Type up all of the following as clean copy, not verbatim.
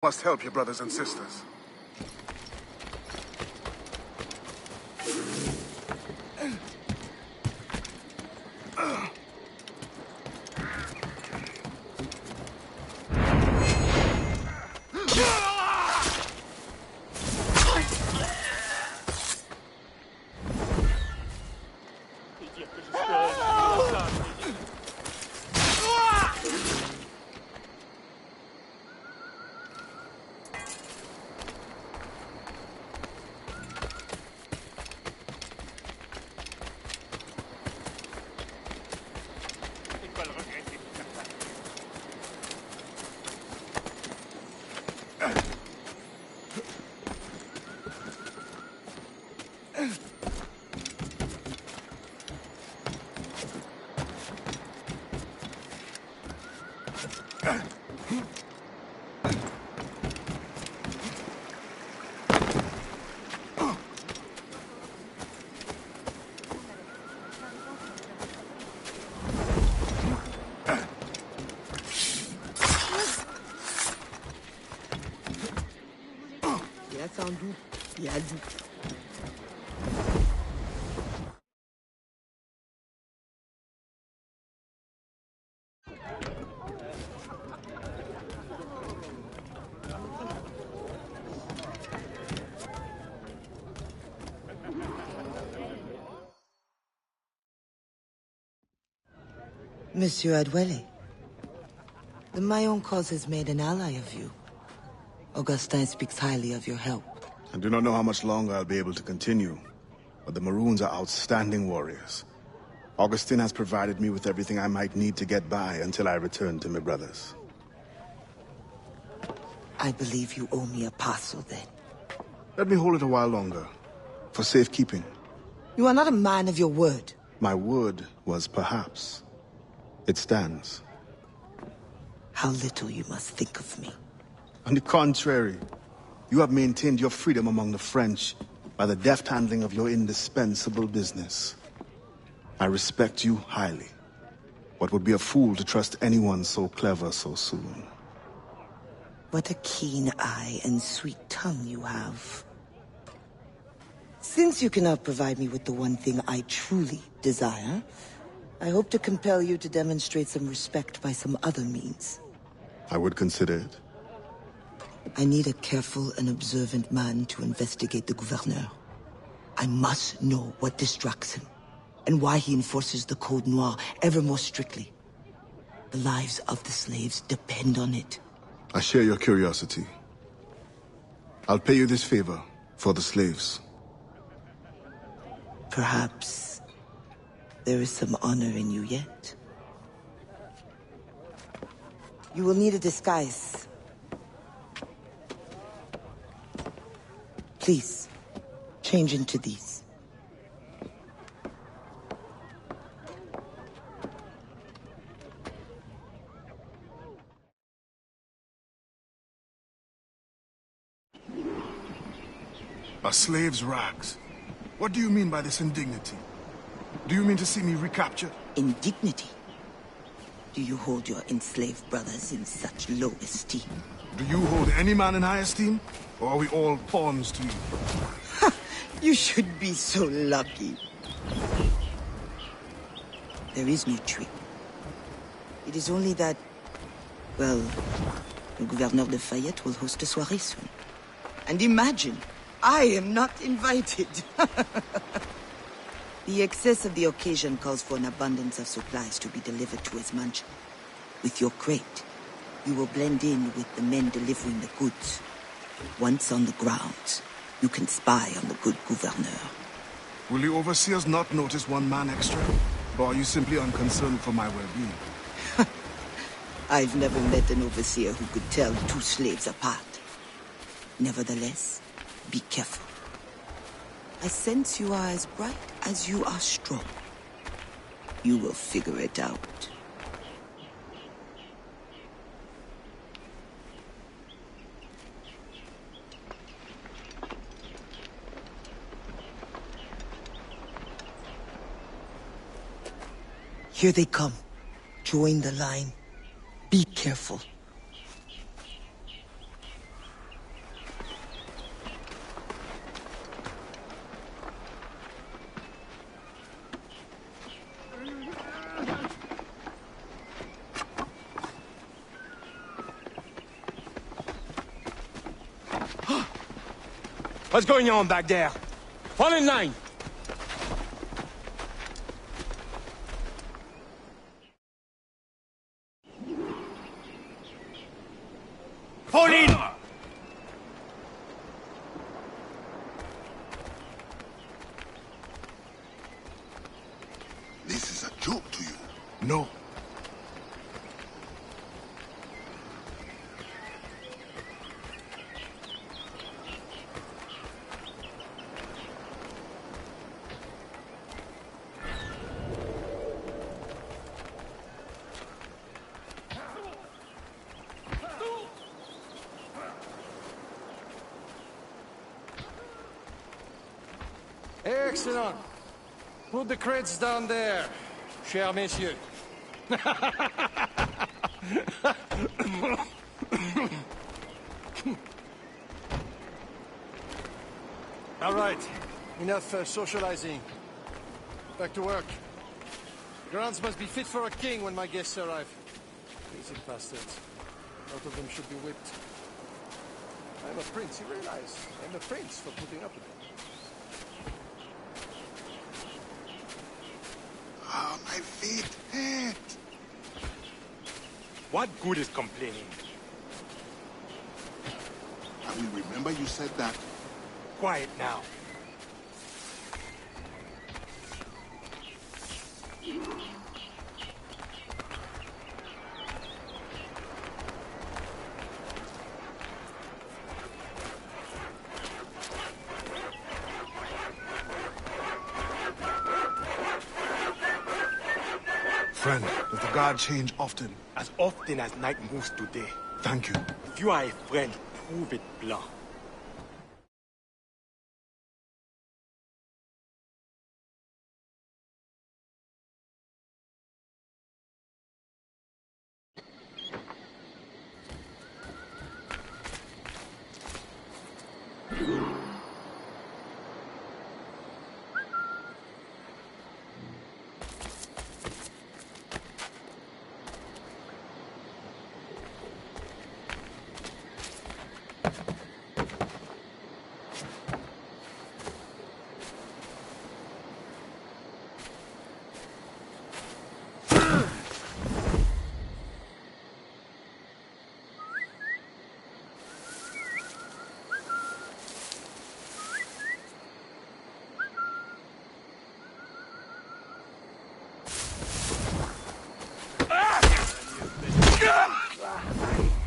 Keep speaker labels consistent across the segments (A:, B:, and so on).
A: Must help your brothers and sisters.
B: Monsieur Adwele, the Mayon cause has made an ally of you. Augustin speaks highly of your help.
A: I do not know how much longer I'll be able to continue, but the Maroons are outstanding warriors. Augustin has provided me with everything I might need to get by until I return to my brothers.
B: I believe you owe me a parcel then.
A: Let me hold it a while longer, for safekeeping.
B: You are not a man of your word.
A: My word was perhaps. It stands.
B: How little you must think of me.
A: On the contrary, you have maintained your freedom among the French by the deft handling of your indispensable business. I respect you highly, but would be a fool to trust anyone so clever so soon.
B: What a keen eye and sweet tongue you have. Since you cannot provide me with the one thing I truly desire, I hope to compel you to demonstrate some respect by some other means.
A: I would consider it.
B: I need a careful and observant man to investigate the gouverneur. I must know what distracts him, and why he enforces the Code Noir ever more strictly. The lives of the slaves depend on it.
A: I share your curiosity. I'll pay you this favor for the slaves.
B: Perhaps there is some honor in you yet. You will need a disguise. Please, change into these.
A: A slave's rags. What do you mean by this indignity? Do you mean to see me recaptured?
B: Indignity? Do you hold your enslaved brothers in such low esteem?
A: Do you hold any man in high esteem? Or are we all pawns to you?
B: You should be so lucky. There is no trick. It is only that, well, the Gouverneur de Fayette will host a soirée soon. And imagine, I am not invited. The excess of the occasion calls for an abundance of supplies to be delivered to his mansion. With your crate, you will blend in with the men delivering the goods. Once on the grounds, you can spy on the good gouverneur.
A: Will the overseers not notice one man extra? Or are you simply unconcerned for my well-being?
B: I've never met an overseer who could tell two slaves apart. Nevertheless, be careful. I sense you are as bright as you are strong. You will figure it out. Here they come. Join the line. Be careful.
C: What's going on back there? Fall in line! Fall in!
A: This is a joke to you. No.
D: Excellent. Put the crates down there, chers messieurs. All right, enough socializing. Back to work. Grounds must be fit for a king when my guests arrive. Lazy bastards. Both of them should be whipped. I'm a prince, you realize? I'm a prince for putting up with it.
A: Ah, my feet hurt.
C: What good is complaining?
A: I will remember you said that.
C: Quiet now.
A: Friend, does the guard change often?
C: As often as night moves today.
A: Thank you.
C: If you are a friend, prove it, Blanc.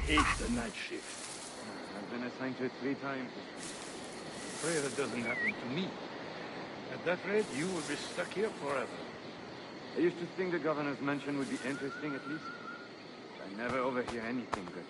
E: Hate the night shift. I've been assigned to it 3 times. Pray that doesn't happen to me. At that rate, you will be stuck here forever. I used to think the governor's mansion would be interesting at least. I never overhear anything good.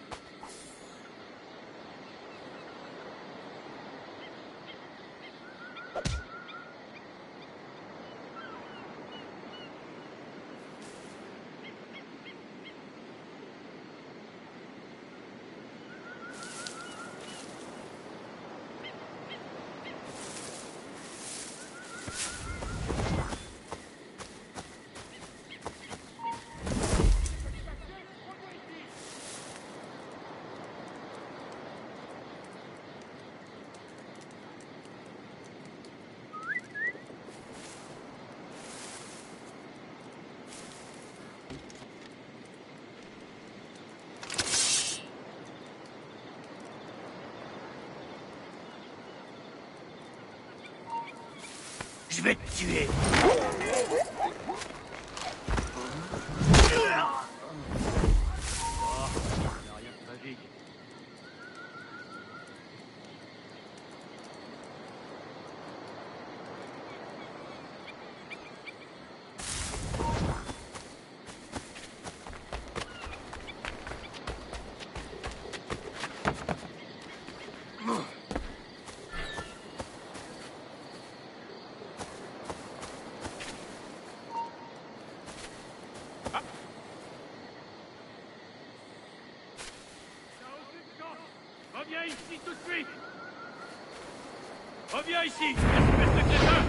C: Je vais te tuer.
E: Reviens ici tout de suite! Reviens ici, espèce de crétin!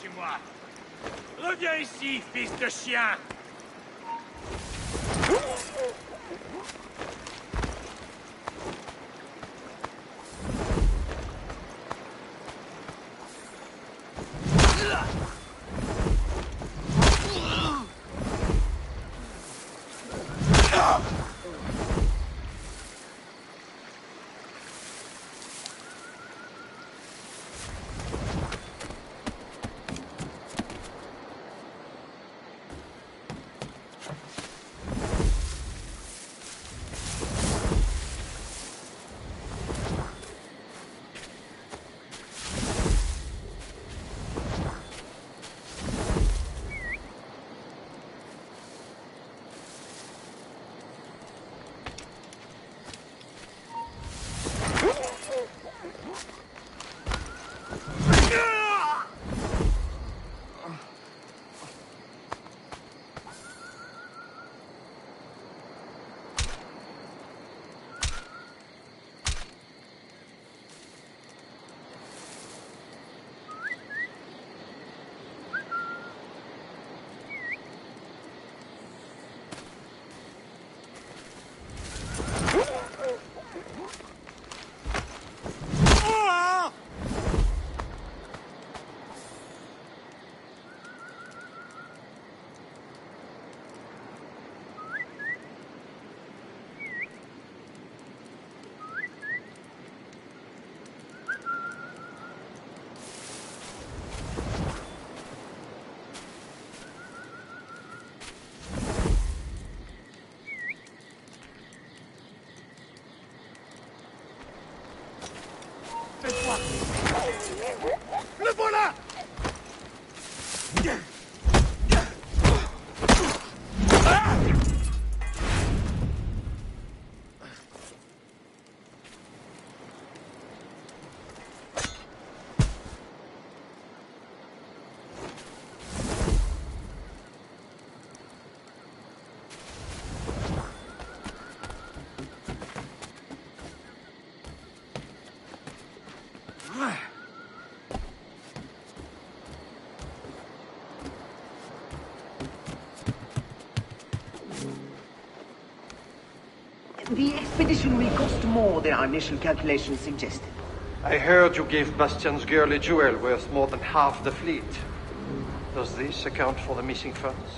C: chez moi. Reviens ici, fils de chien.
D: Le voilà!
F: The expedition will cost more than our initial calculations suggested.
D: I heard you gave Bastian's girl a jewel worth more than half the fleet. Does this account for the missing funds?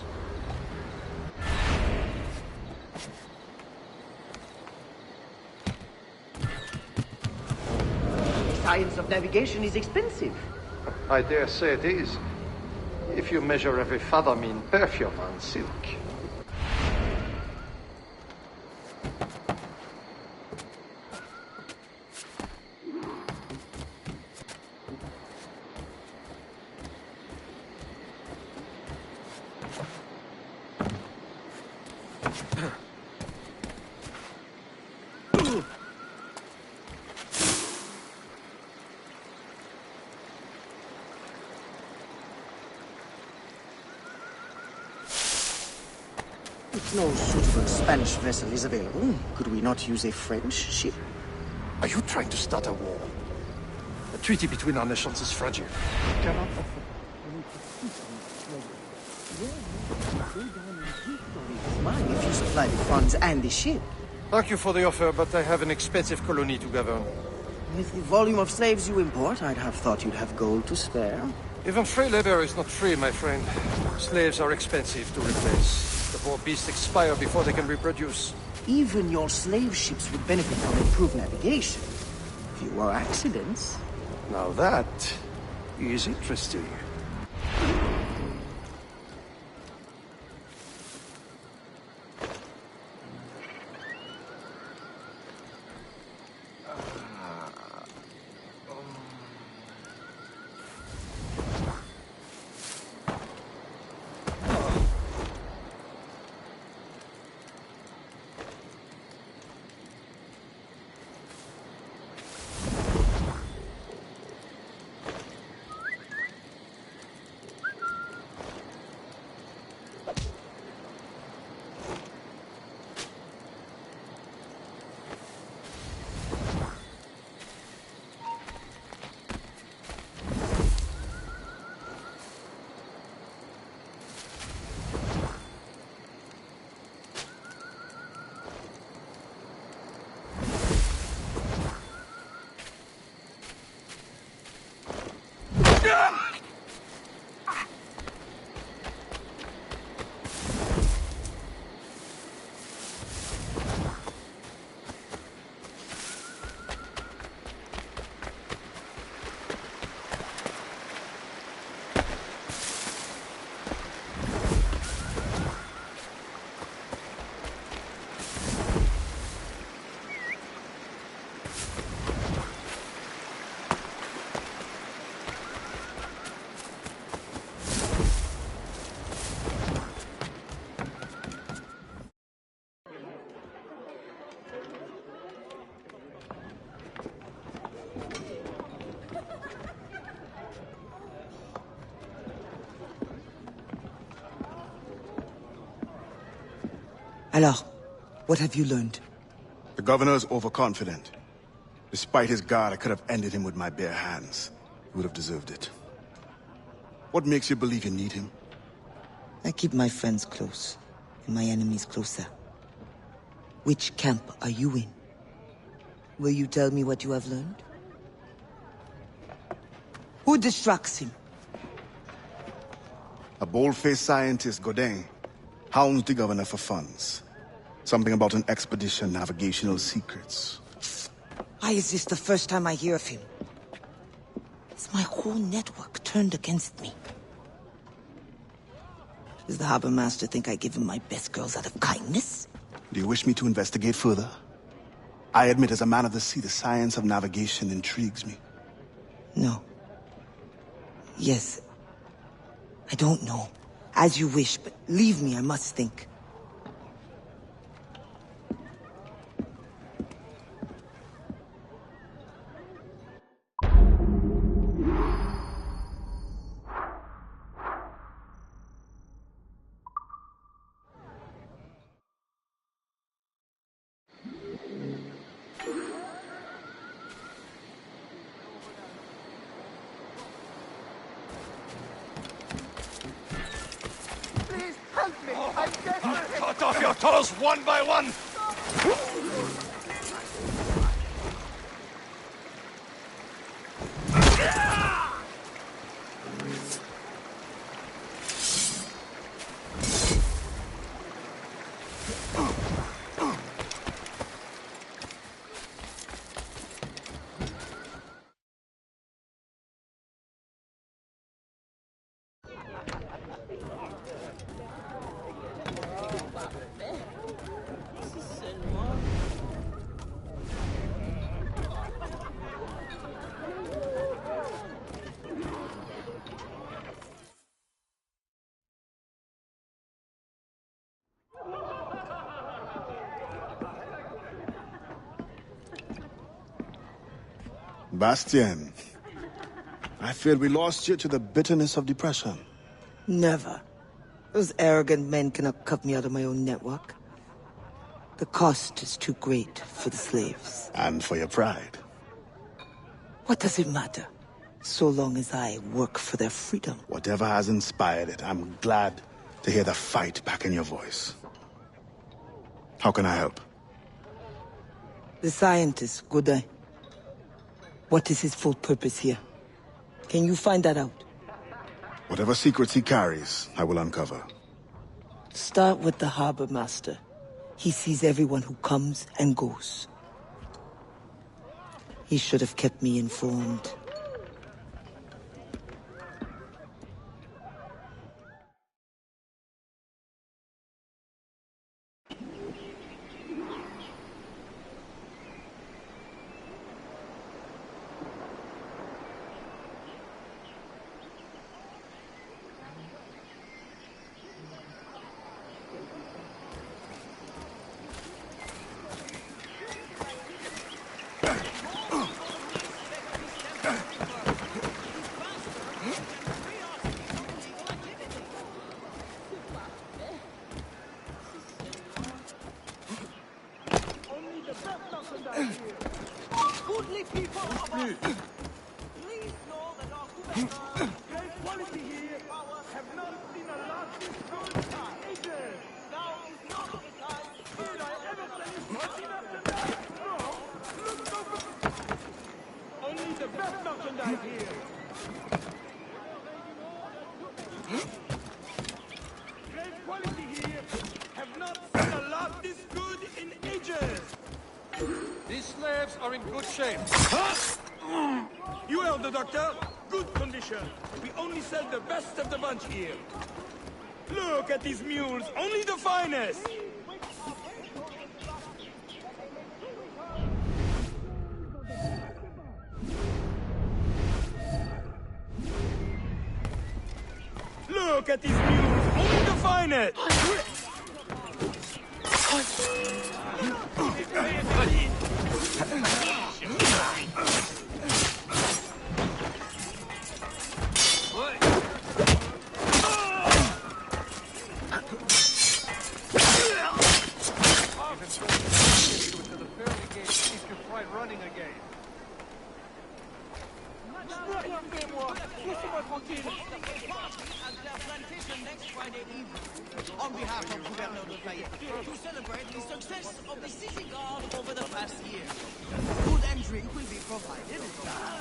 F: Science of navigation is expensive.
D: I dare say it is. If you measure every fathom in perfume and silk.
F: If no suitable Spanish vessel is available, could we not use a French ship?
D: Are you trying to start a war? The treaty between our nations is fragile. We cannot offer.
F: Mine if you supply the funds and the ship.
D: Thank you for the offer, but I have an expensive colony to govern.
F: With the volume of slaves you import, I'd have thought you'd have gold to spare.
D: Even free labor is not free, my friend. Slaves are expensive to replace. The poor beasts expire before they can reproduce.
F: Even your slave ships would benefit from improved navigation. Fewer accidents.
D: Now that is interesting.
B: Alors, what have you learned?
A: The governor's overconfident. Despite his guard, I could have ended him with my bare hands. He would have deserved it. What makes you believe you need him?
B: I keep my friends close, and my enemies closer. Which camp are you in? Will you tell me what you have learned? Who distracts him?
A: A bold-faced scientist, Godin, hounds the governor for funds. Something about an expedition, navigational secrets.
B: Why is this the first time I hear of him? Is my whole network turned against me? Does the harbor master think I give him my best girls out of kindness?
A: Do you wish me to investigate further? I admit, as a man of the sea, the science of navigation intrigues me.
B: No. Yes. I don't know. As you wish, but leave me, I must think.
E: Cut off your toes one by one!
A: Bastien, I feared we lost you to the bitterness of depression.
B: Never. Those arrogant men cannot cut me out of my own network. The cost is too great for the slaves.
A: And for your pride.
B: What does it matter? So long as I work for their freedom.
A: Whatever has inspired it, I'm glad to hear the fight back in your voice. How can I help?
B: The scientist, Godin. What is his full purpose here? Can you find that out?
A: Whatever secrets he carries, I will uncover.
B: Start with the harbor master. He sees everyone who comes and goes. He should have kept me informed.
E: These slaves are in good shape.
C: You heard the doctor? Good condition. We only sell the best of the bunch here. Look at these mules, only the finest. Look at these mules, only the finest.
G: On behalf of Gouverneur de Fayette, to celebrate the success of the City Guard over the past year. Food and drink will be provided.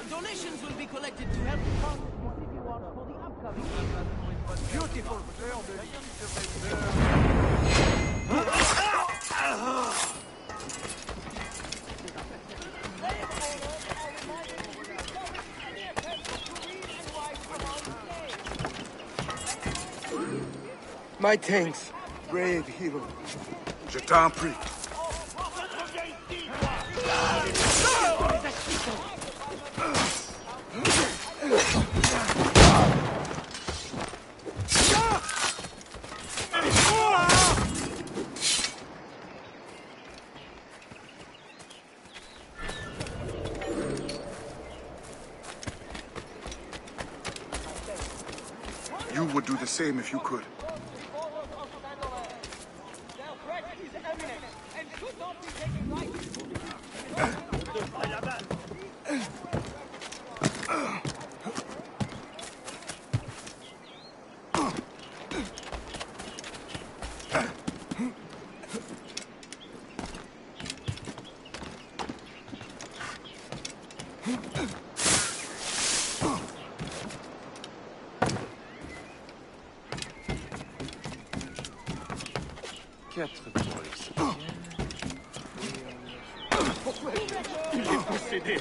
G: Donations will be collected to help fund City Watch for the upcoming beautiful.
H: My thanks, brave hero.
A: Je t'en prie. You would do the same if you could.
E: Quatre pour l'exception. Il est possédé.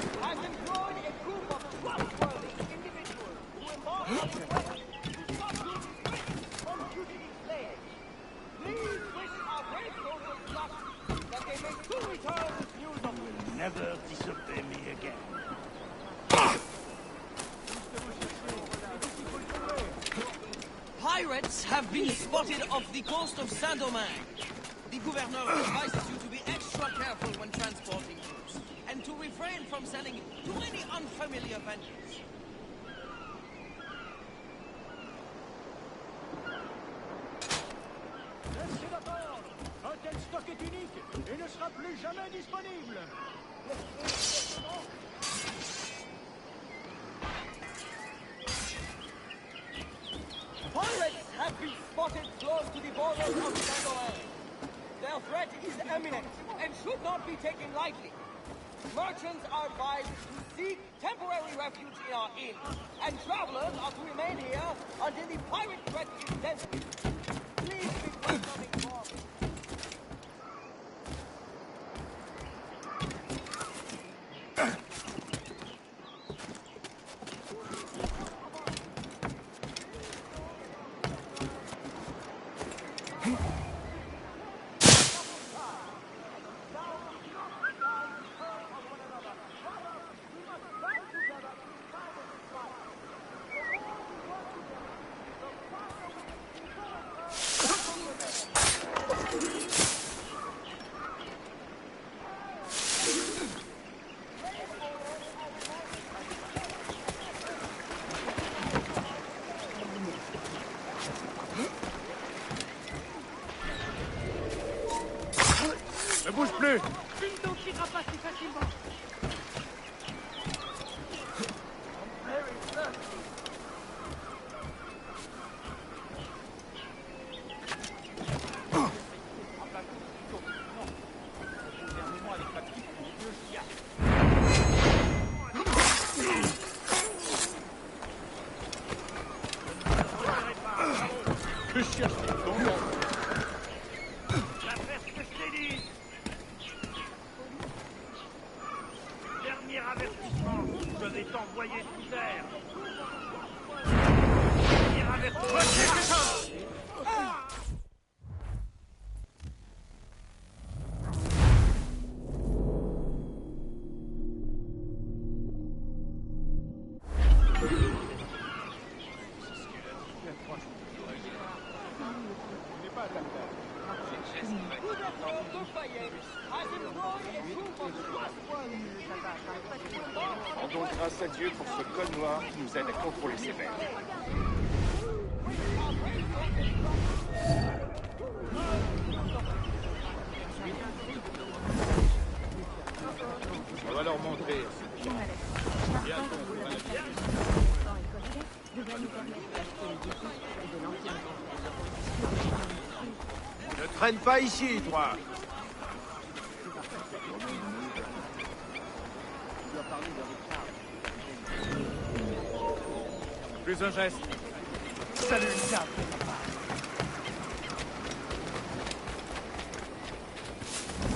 E: Never disobey me again.
G: Pirates have been spotted off the coast of Saint-Domingue. The governor advises you to be extra careful when transporting troops, and to refrain from selling to any unfamiliar vendors.
C: Laissez d'abord. Un tel stock est unique et ne sera plus jamais disponible.
G: Pirates have been spotted close to the borders of Saint-Domingue. Their threat is imminent and should not be taken lightly. Merchants are advised to seek temporary refuge in our inn, and travelers are to remain here until the pirate threat is dealt with. Please be welcoming forward.
E: Ne bouge plus!
G: Tu ne tirera pas si facilement.
E: Que cherche-t-on?
C: La peste stérile. Dernier avertissement. Je vais t'envoyer sous terre. Dernier avertissement.
E: Rendons grâce à Dieu pour ce col noir qui nous aide à contrôler ces bêtes. On va leur montrer.
C: Ne traîne pas ici, toi.
E: Plus un geste.
C: Salut, ça.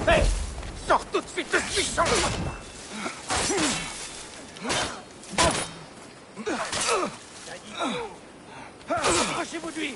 C: Hé! Sors tout de suite de ce buisson! Approchez-vous de lui!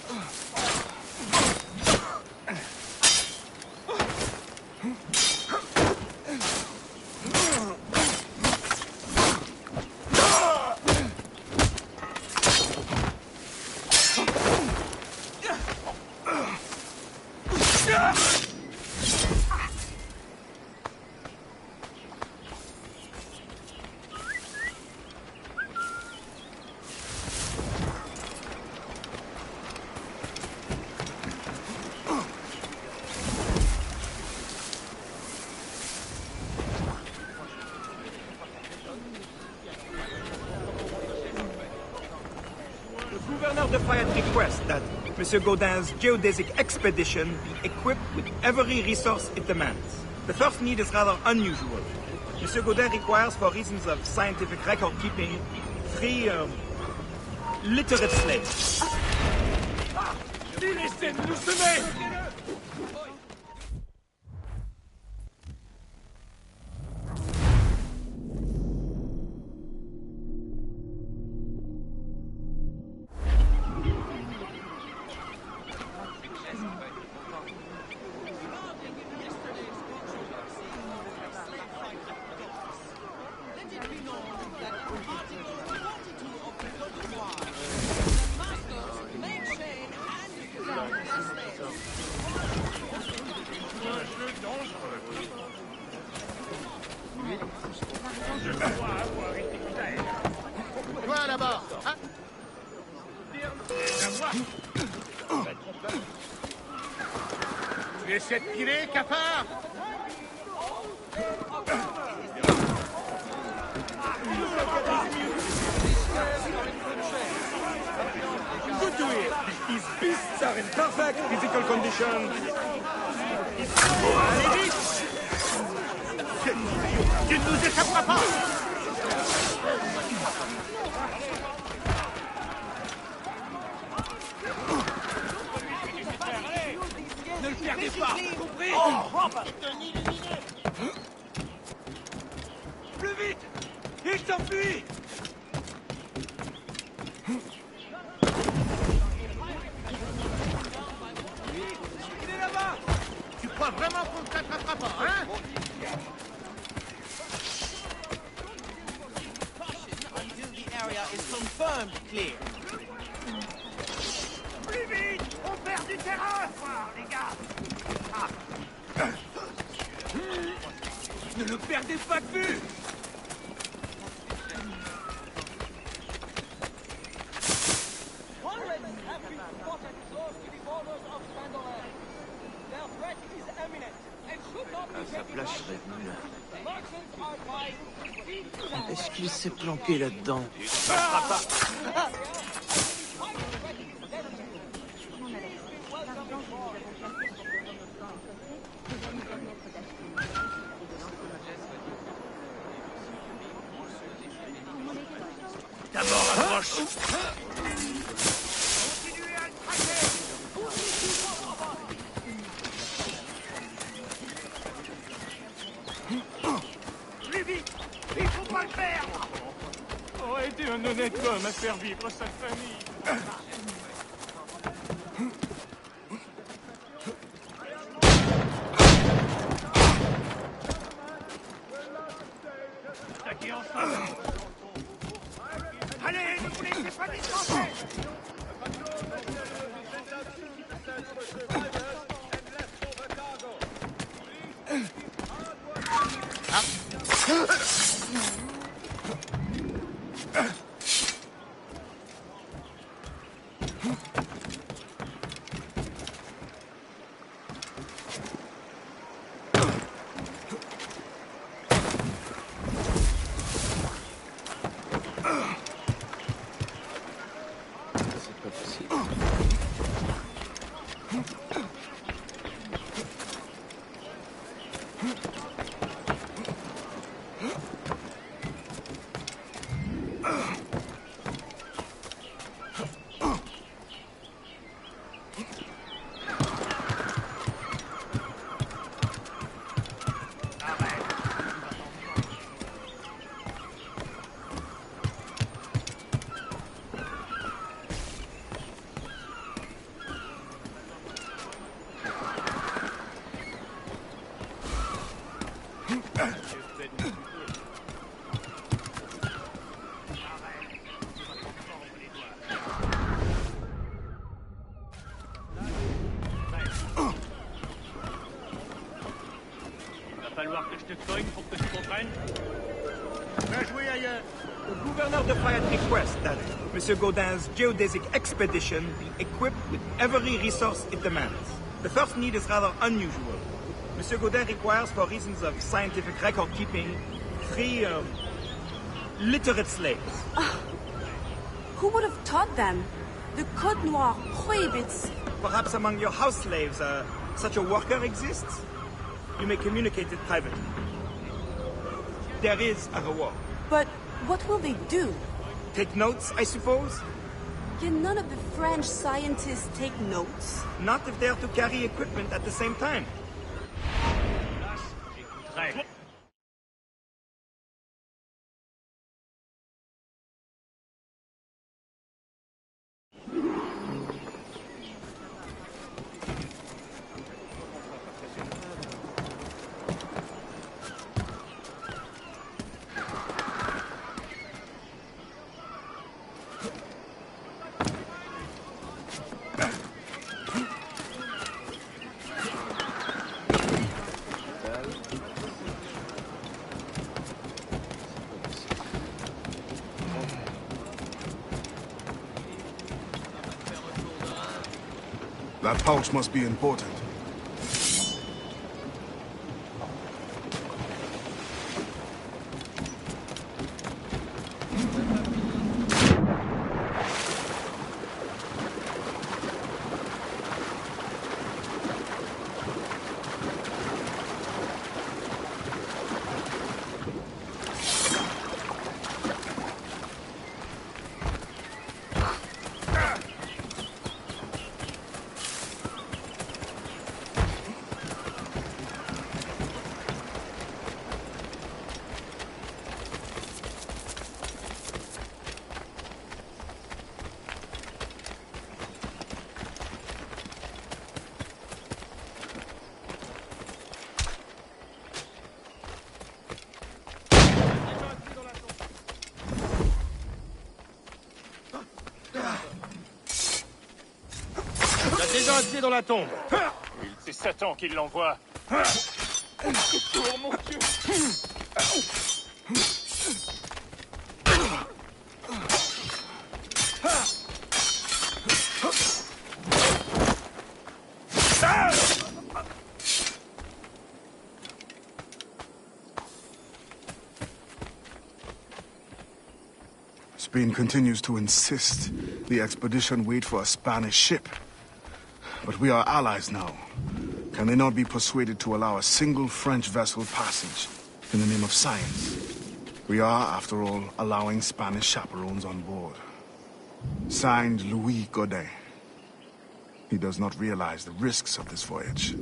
I: Governor Defiant requests that Monsieur Gaudin's geodesic expedition be equipped with every resource it demands. The first need is rather unusual. Monsieur Gaudin requires, for reasons of scientific record keeping, 3 literate slaves.
C: Laissez-nous nous semer!
D: Toi là-bas, hein? Tu essaies de tirer, cafard?
C: Good to hear. These beasts are in perfect physical condition.
D: Allez vite! Tu ne nous échapperas pas!
C: Ne le perdez pas, compris? Plus vite! Il s'enfuit! Il est là-bas!
D: Tu crois vraiment qu'on ne t'attrapera pas, hein?
G: Until the area is confirmed clear.
D: Plus vite! On perd du terrain, les gars!
C: Ne le perdez pas de vue!
F: Sa place serait venue là. Est-ce qu'il s'est planqué là-dedans?
C: D'abord, approche!
D: Plus vite! Il faut pas le perdre!
C: Aurait été un honnête homme à faire vivre sa famille.
D: Attaquez ensemble! Allez, ne vous laissez pas distancer!
F: C'est pas possible.
E: falloir que je te cogne pour que tu comprennes.
D: Va jouer ailleurs.
I: The governor de Fayette requests that Monsieur Gaudin's geodesic expedition be equipped with every resource it demands. The first need is rather unusual. Monsieur Gaudin requires, for reasons of scientific record keeping, 3 literate slaves.
J: Who would have taught them? The Code Noir prohibits.
I: Perhaps among your house slaves, such a worker exists? You may communicate it privately. There is a reward.
J: But what will they do?
I: Take notes, I suppose?
J: Can none of the French scientists take notes?
I: Not if they're to carry equipment at the same time.
A: That pouch must be important.
C: Déjà un pied dans la tombe.
E: C'est Satan qui l'envoie. Oh mon Dieu!
A: Spain continues to insist the expedition wait for a Spanish ship. But we are allies now. Can they not be persuaded to allow a single French vessel passage in the name of science? We are, after all, allowing Spanish chaperones on board. Signed, Louis Godin. He does not realize the risks of this voyage.